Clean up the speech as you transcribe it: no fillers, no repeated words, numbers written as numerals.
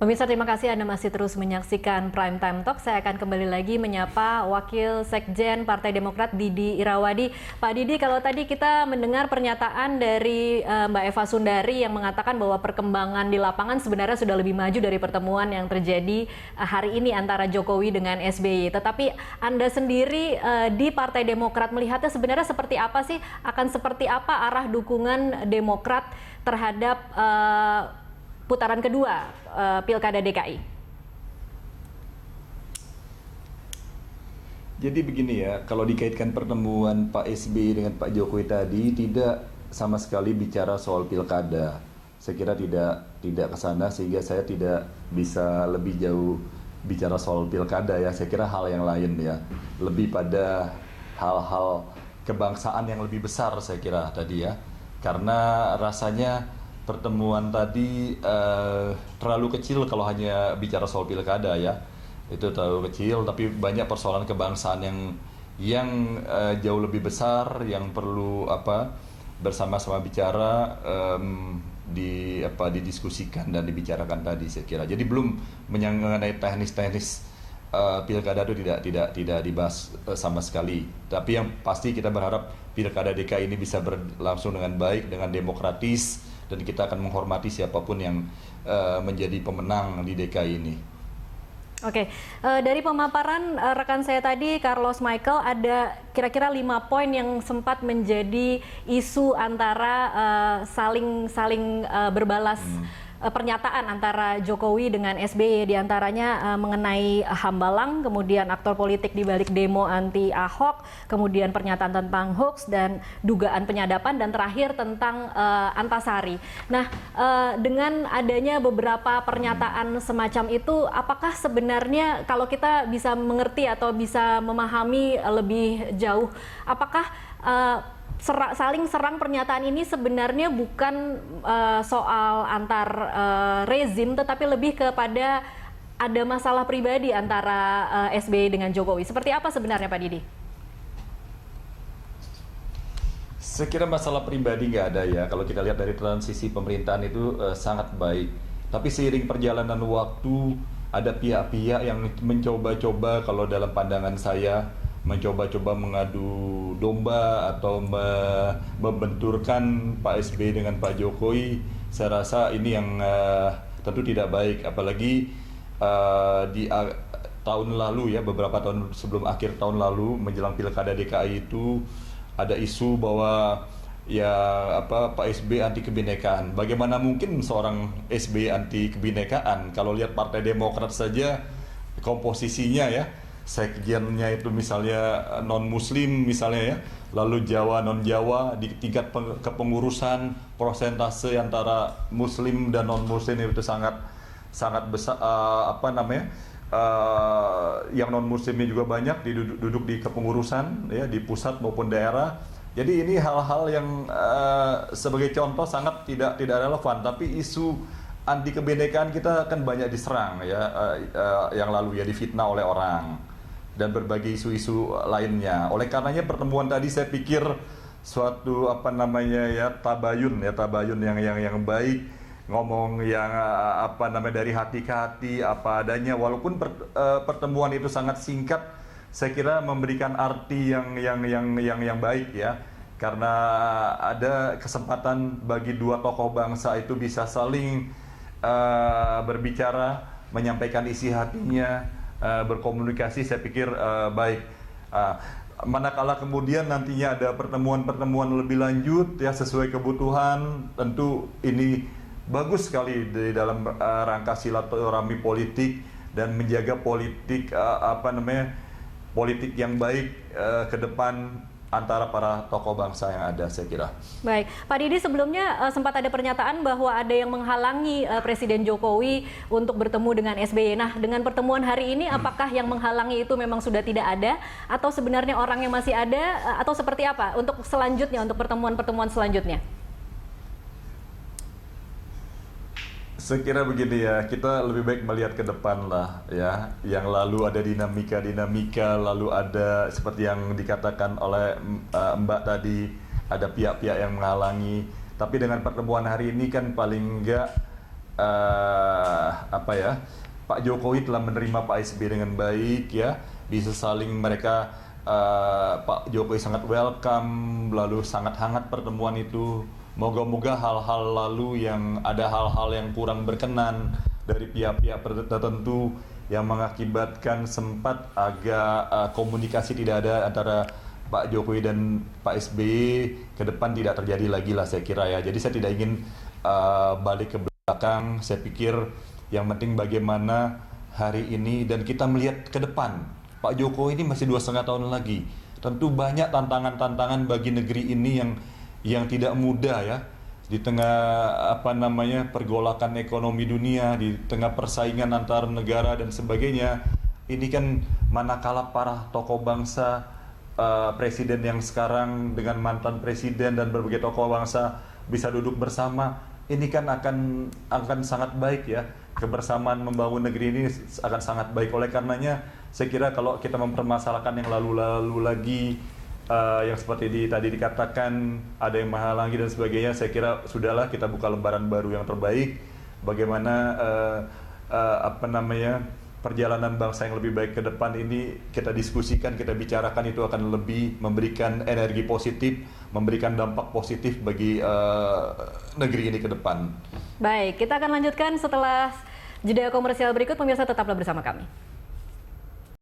Pemirsa, terima kasih Anda masih terus menyaksikan Prime Time Talk. Saya akan kembali lagi menyapa Wakil Sekjen Partai Demokrat Didi Irawadi. Pak Didi, kalau tadi kita mendengar pernyataan dari Mbak Eva Sundari yang mengatakan bahwa perkembangan di lapangan sebenarnya sudah lebih maju dari pertemuan yang terjadi hari ini antara Jokowi dengan SBY. Tetapi Anda sendiri di Partai Demokrat melihatnya sebenarnya seperti apa sih? Akan seperti apa arah dukungan Demokrat terhadap putaran kedua Pilkada DKI? Jadi begini ya, kalau dikaitkan pertemuan Pak SBY dengan Pak Jokowi tadi tidak sama sekali bicara soal pilkada. Saya kira tidak ke sana sehingga saya tidak bisa lebih jauh bicara soal pilkada ya. Saya kira hal yang lain ya. Lebih pada hal-hal kebangsaan yang lebih besar saya kira tadi ya. Karena rasanya pertemuan tadi terlalu kecil kalau hanya bicara soal pilkada ya. Itu terlalu kecil, tapi banyak persoalan kebangsaan yang jauh lebih besar yang perlu bersama-sama bicara, didiskusikan dan dibicarakan tadi saya kira. Jadi belum mengenai teknis-teknis pilkada itu tidak dibahas sama sekali. Tapi yang pasti kita berharap pilkada DKI ini bisa berlangsung dengan baik, dengan demokratis, dan kita akan menghormati siapapun yang menjadi pemenang di DKI ini. Oke, dari pemaparan rekan saya tadi, Carlos Michael, ada kira-kira 5 poin yang sempat menjadi isu antara saling berbalas pernyataan antara Jokowi dengan SBY, diantaranya mengenai Hambalang, kemudian aktor politik di balik demo anti Ahok, kemudian pernyataan tentang hoax dan dugaan penyadapan, dan terakhir tentang Antasari. Nah, dengan adanya beberapa pernyataan semacam itu, apakah sebenarnya kalau kita bisa mengerti atau bisa memahami lebih jauh, apakah saling serang pernyataan ini sebenarnya bukan soal antar rezim, tetapi lebih kepada ada masalah pribadi antara SBY dengan Jokowi. Seperti apa sebenarnya Pak Didi? Saya kira masalah pribadi nggak ada ya. Kalau kita lihat dari transisi pemerintahan itu sangat baik. Tapi seiring perjalanan waktu ada pihak-pihak yang mencoba-coba, kalau dalam pandangan saya, mencoba-coba mengadu domba atau membenturkan Pak SBY dengan Pak Jokowi. Saya rasa ini yang tentu tidak baik, apalagi di tahun lalu ya, beberapa tahun sebelum akhir tahun lalu menjelang Pilkada DKI itu ada isu bahwa Pak SBY anti kebinekaan. Bagaimana mungkin seorang SBY anti kebinekaan? Kalau lihat Partai Demokrat saja komposisinya ya, sekjennya itu misalnya non-muslim misalnya ya, lalu Jawa non-Jawa, di tingkat kepengurusan persentase antara muslim dan non-muslim itu sangat besar, yang non-muslimnya juga banyak duduk di kepengurusan ya, di pusat maupun daerah. Jadi ini hal-hal yang sebagai contoh sangat tidak relevan, tapi isu anti kebinekaan kita kan banyak diserang ya, yang lalu ya, difitnah oleh orang dan berbagai isu-isu lainnya. Oleh karenanya pertemuan tadi saya pikir suatu tabayun yang baik, ngomong yang dari hati ke hati apa adanya, walaupun pertemuan itu sangat singkat, saya kira memberikan arti yang baik ya, karena ada kesempatan bagi dua tokoh bangsa itu bisa saling berbicara, menyampaikan isi hatinya, berkomunikasi. Saya pikir baik. Manakala kemudian nantinya ada pertemuan lebih lanjut ya sesuai kebutuhan, tentu ini bagus sekali di dalam rangka silaturahmi politik dan menjaga politik politik yang baik ke depan antara para tokoh bangsa yang ada, saya kira. Baik, Pak Didi, sebelumnya sempat ada pernyataan bahwa ada yang menghalangi Presiden Jokowi untuk bertemu dengan SBY. Nah, dengan pertemuan hari ini, apakah yang menghalangi itu memang sudah tidak ada, atau sebenarnya orangnya masih ada, atau seperti apa untuk selanjutnya, untuk pertemuan-pertemuan selanjutnya? Saya kira begini ya, kita lebih baik melihat ke depan lah ya. Yang lalu ada dinamika, lalu ada seperti yang dikatakan oleh Mbak tadi, ada pihak-pihak yang menghalangi. Tapi dengan pertemuan hari ini kan paling enggak apa ya, Pak Jokowi telah menerima Pak SBY dengan baik ya, bisa saling mereka, Pak Jokowi sangat welcome, lalu sangat hangat pertemuan itu. Moga-moga hal-hal lalu yang ada hal-hal yang kurang berkenan dari pihak-pihak tertentu yang mengakibatkan sempat agak komunikasi tidak ada antara Pak Jokowi dan Pak SBY ke depan tidak terjadi lagi lah saya kira ya. Jadi saya tidak ingin balik ke belakang. Saya pikir yang penting bagaimana hari ini dan kita melihat ke depan. Pak Jokowi ini masih 2,5 tahun lagi. Tentu banyak tantangan-tantangan bagi negeri ini yang tidak mudah ya. Di tengah pergolakan ekonomi dunia, di tengah persaingan antar negara dan sebagainya. Ini kan manakala para tokoh bangsa, presiden yang sekarang dengan mantan presiden dan berbagai tokoh bangsa bisa duduk bersama, ini kan akan sangat baik ya. Kebersamaan membangun negeri ini akan sangat baik. Oleh karenanya saya kira kalau kita mempermasalahkan yang lalu-lalu lagi, yang seperti tadi dikatakan ada yang menghalangi dan sebagainya, saya kira sudahlah kita buka lembaran baru yang terbaik. Bagaimana perjalanan bangsa yang lebih baik ke depan ini kita diskusikan, kita bicarakan, itu akan lebih memberikan energi positif, memberikan dampak positif bagi negeri ini ke depan. Baik, kita akan lanjutkan setelah jeda komersial berikut. Pemirsa tetaplah bersama kami.